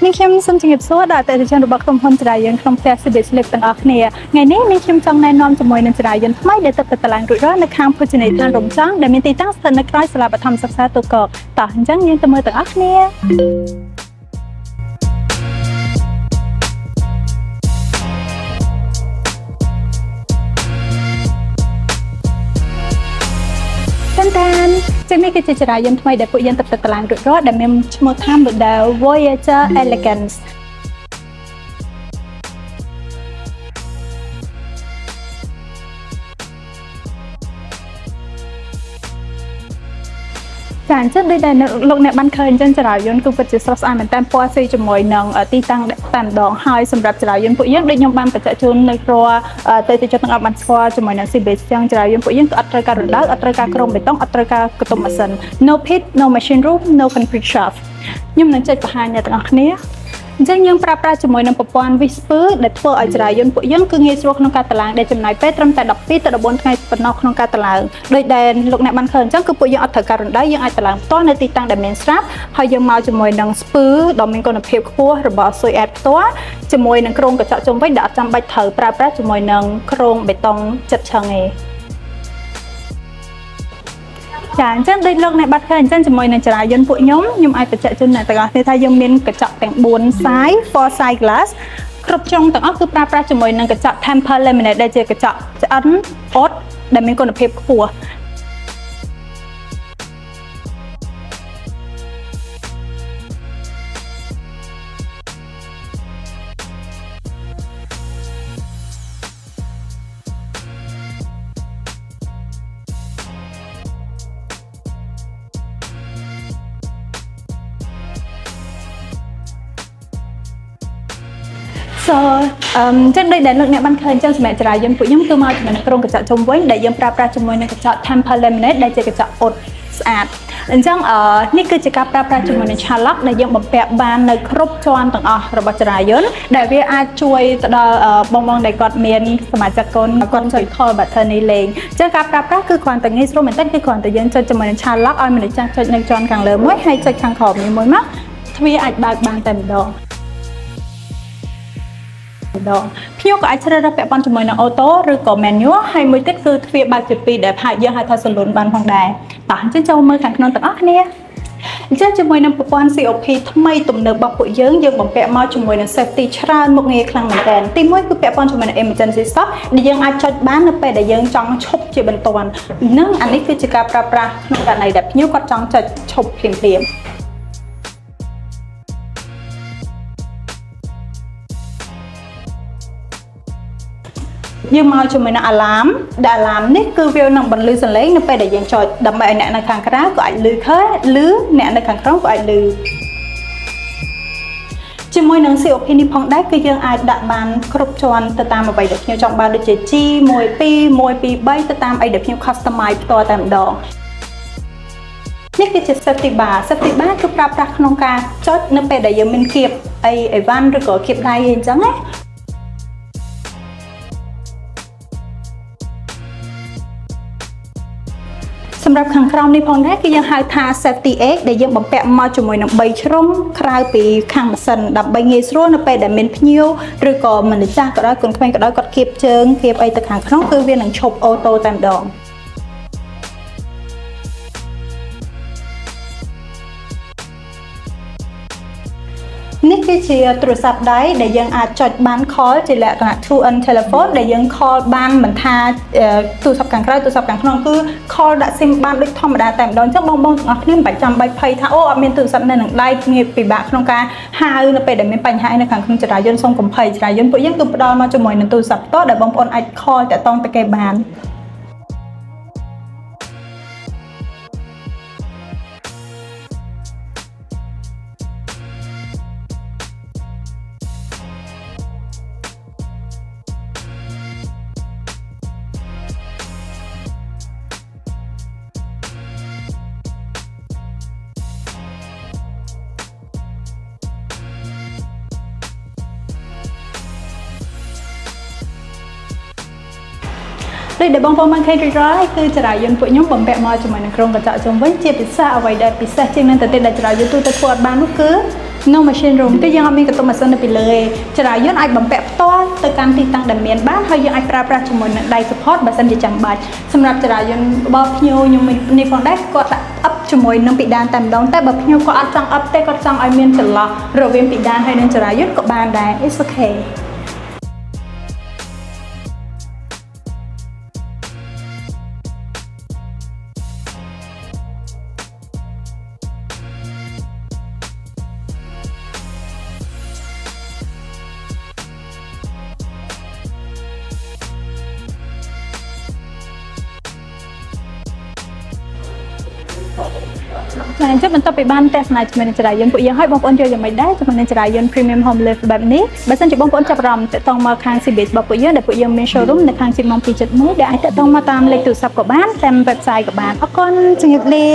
នេះខ្ញុំសូមជម្រាបសួរដល់អតិថិជនរបស់ក្រុមហ៊ុនចរាយន្តក្នុងផ្ទះ Civic Slip ទាំងអស់គ្នាថ្ងៃនេះនាងខ្ញុំចង់ណែនាំជាមួយនឹងចរាយន្តថ្មីដែលទឹកទៅតឡើងរួចរាល់នៅខាងភោជនីយដ្ឋានរំចង់ដែលមានទីតាំងស្ថិតនៅក្រោយសាលាបឋមសិក្សាទូកកតោះអញ្ចឹងយើងទៅមើលទាំងអស់គ្នាចឹងនេះគឺជាចរាយន្តថ្មីដែលពួកយើងទឹកទៅតឡើងរួចរាល់ដែលមានឈ្មោះថា Model Voyager Elegance ចាអញ្ចឹងដូចដែលលោកអ្នកបានឃើញអញ្ចឹងចរាយន្តគឺពិតជាស្រស់ស្អាតមែនតើពណ៌ស៊ីជាមួយនឹងទីតាំងតែម្ដងហើយសម្រាប់ចរាយន្តពួកយើងដូចខ្ញុំបានបញ្ជាក់ជូននៅព្រោះទៅទីចិត្តទាំងអស់បានស្គាល់ជាមួយនឹង CBS ទាំងចរាយន្តពួកយើងគឺអត់ត្រូវការរណ្ដៅអត់ត្រូវការក្រមបេតុងអត់ត្រូវការកតុំម៉ាស៊ីន No pit no machine room no concrete shaft ខ្ញុំនឹងចុចបង្ហាញអ្នកទាំងអស់គ្នាអញ្ចឹងយើងប្រើប្រាស់ជាមួយនឹងប្រព័ន្ធវិស្ពើដែលធ្វើឲ្យចរាយន្តពួកយើងគឺងាយស្រួលក្នុងការតឡើងដែលចំណាយពេលត្រឹមតែ12ទៅ14ថ្ងៃប៉ុណ្ណោះក្នុងការតឡើងដោយដែលលោកអ្នកបានឃើញអញ្ចឹងគឺពួកយើងអត់ត្រូវការរណ្ដៅយើងអាចតឡើងផ្ទាល់នៅទីតាំងដែលមានស្រាប់ហើយយើងមកជាមួយនឹងស្ពឺដ៏មានគុណភាពខ្ពស់របស់ Suy Add ផ្ទាល់ជាមួយនឹងគ្រោងកញ្ចក់ជុំវិញដែលអត់ចាំបាច់ត្រូវប្រើប្រាស់ជាមួយនឹងគ្រោងបេតុងជិតឈឹងទេចាអញ្ចឹងដូចលោកអ្នកបាត់ឃើញអញ្ចឹងជាមួយនឹងចរាយន្តពួកខ្ញុំអាចបញ្ជាក់ជូនអ្នកទាំងអស់គ្នាថាយើងមានកញ្ចក់ទាំង4 side 4 side glass គ្រប់ជ្រុងទាំងអស់គឺប្រើប្រាស់ជាមួយនឹងកញ្ចក់ temper laminate ដែលជាកញ្ចក់ឆ្អិនអត់ដែលមានគុណភាពខ្ពស់ចឹងដូចដែលលោកអ្នកបានឃើញចឹងសម្រាប់ចរាយន្តពួកខ្ញុំគឺមកជាមួយនឹងគ្រោងកញ្ចក់ជុំវិញដែលយើងប្រើប្រាស់ជាមួយនឹងកញ្ចក់ temper laminate ដែលជាកញ្ចក់អ៊ុតស្អាតអញ្ចឹងនេះគឺជាការប្រើប្រាស់ជាមួយនឹង Charlock ដែលយើងបំពាក់បាននៅគ្រប់ជាន់ទាំងអស់របស់ចរាយន្តដែលវាអាចជួយទៅដល់បងដែលគាត់មានសមាជិកកូនគាត់ចុច call button នេះលេងអញ្ចឹងការប្រើប្រាស់គឺគ្រាន់តែងាយស្រួលមែនទែនគឺគ្រាន់តែយើងចុចជាមួយនឹង Charlock ឲ្យមនុស្សចាស់ចុចនៅជាន់ខាងលើមួយហើយចុចខាងក្រោមនេះមួយមកទ្វារអាចបើកបានតែម្ដងភ្ញៀវក៏អាចជ្រើសរើសពាក់ព័ន្ធជាមួយនឹងអូតូឬក៏ manual ហើយមួយទៀតគឺទ្វារបើកជា2ដែលយើងហៅថា saloon បានផងដែរតោះអញ្ចឹងចូលមើលខាងក្នុងទាំងអស់គ្នាអញ្ចឹងជាមួយនឹងប្រព័ន្ធ COP ថ្មីទំនើបរបស់ពួកយើងបំពាក់មកជាមួយនឹង safety ច្រើនមុខងារខ្លាំងមែនទែនទី1គឺពាក់ព័ន្ធជាមួយនឹង emergency stop ដែលយើងអាចចុចបាននៅពេលដែលយើងចង់ឈប់ជាបន្ទាន់និងអានេះគឺជាការប្រើប្រាស់ក្នុងករណីដែលភ្ញៀវគាត់ចង់ចុចឈប់ភ្លាមយើងមកជាមួយនឹង alarm ដែល alarm នេះគឺវានឹងបន្លឺសលេងនៅពេលដែលយើងចុចដើម្បីឲ្យអ្នកនៅខាងក្រៅក៏អាចឮឃើញឬអ្នកនៅខាងក្នុងក៏អាចឮជាមួយនឹង COP នេះផងដែរគឺយើងអាចដាក់បានគ្រប់ជាន់ទៅតាមអ្វីដែលខ្ញុំចង់បានដូចជា G 1 2 1 2 3ទៅតាមអីដែលខ្ញុំ customize ផ្ទាល់តែម្ដងនេះគឺជា safety bar គឺប្រើប្រាស់ក្នុងការចុចនៅពេលដែលយើងមានគៀបអីវ៉ាន់ឬក៏គៀបដៃអីអញ្ចឹងណាសម្រាប់ខាងក្រោមនេះផងដែរគឺយើងហៅថា safety egg ដែលយើងបំពាក់មកជាមួយនឹង3ជ្រុងក្រៅពីខាងម៉ាស៊ីនដើម្បីងាយស្រួលនៅពេលដែលមានភ្ញៀវឬក៏មនុស្សចាស់ក៏ដោយកូនក្មេងក៏ដោយគាត់គៀបជើងគៀបអីទៅខាងក្នុងគឺវានឹងឈប់អូតូតែម្ដងនេះគឺជាទូរស័ព្ទដៃដែលយើងអាចចុចបាន call ជាលក្ខណៈ 2N telephone ដែលយើង call បានមិនថាទូរស័ព្ទខាងក្រៅទូរស័ព្ទខាងក្នុងគឺ call ដាក់ SIM បានដូចធម្មតាតែម្ដងអញ្ចឹងបងទាំងអស់គ្នាមិនបាច់ចាំបាច់ភ័យថាអូអត់មានទូរស័ព្ទនៅនឹងដៃងាយពិបាកក្នុងការហៅនៅពេលដែលមានបញ្ហានៅខាងក្នុងចរាយន្តសូមកំភៃចរាយន្តពួកយើងគឺផ្ដល់មកជាមួយនឹងទូរស័ព្ទផ្ទាល់ដែលបងប្អូនអាច call តាក់ទងទៅគេបានដូចដែលបងប្អូនបានឃើញរួចរាល់ហើយគឺចរាយន្តពួកខ្ញុំបំពាក់មកជាមួយនឹងគ្រោងកញ្ចក់ជុំវិញជាពិសេសអ្វីដែលពិសេសជាងនឹងទៅទៀតដែលចរាយន្តទូទៅធ្វើអត់បាននោះគឺ នៅ machine room គឺយើងអត់មានកន្ទប់ម៉ាស៊ីននៅពីលើទេចរាយន្តអាចបំពាក់ផ្ទាល់ទៅកាន់ទីតាំងដែលមានបានហើយយើងអាចប្រើប្រាស់ជាមួយនឹងដៃ support បើសិនជាចាំបាច់សម្រាប់ចរាយន្តបើភ្ញៀវខ្ញុំនេះផងដែរគាត់ដាក់អឹបជាមួយនឹងពីដានតែម្ដងតែបើភ្ញៀវគាត់អត់ចង់អឹបទេគាត់ចង់ឲ្យមានចន្លោះរវាងពីដានហើយនិងចរាយន្តក៏បានដែរ it's okay ចាអញ្ចឹងបន្ទាប់ពីបានទស្សនាជាមួយនឹងចរាយន្តពួកយើងឲ្យបងប្អូនយល់យ៉ាងម៉េចដែរជាមួយនឹងចរាយន្ត Premium Home Lift បែបនេះបើសិនជាបងប្អូនចាប់អារម្មណ៍តាក់ទងមកខាង CBH របស់ពួកយើងដែលពួកយើងមាន showroom នៅខាង Simon 271ដែលអាចតាក់ទងមកតាមលេខទូរស័ព្ទក៏បានតាម website ក៏បានអរគុណជំរាបលា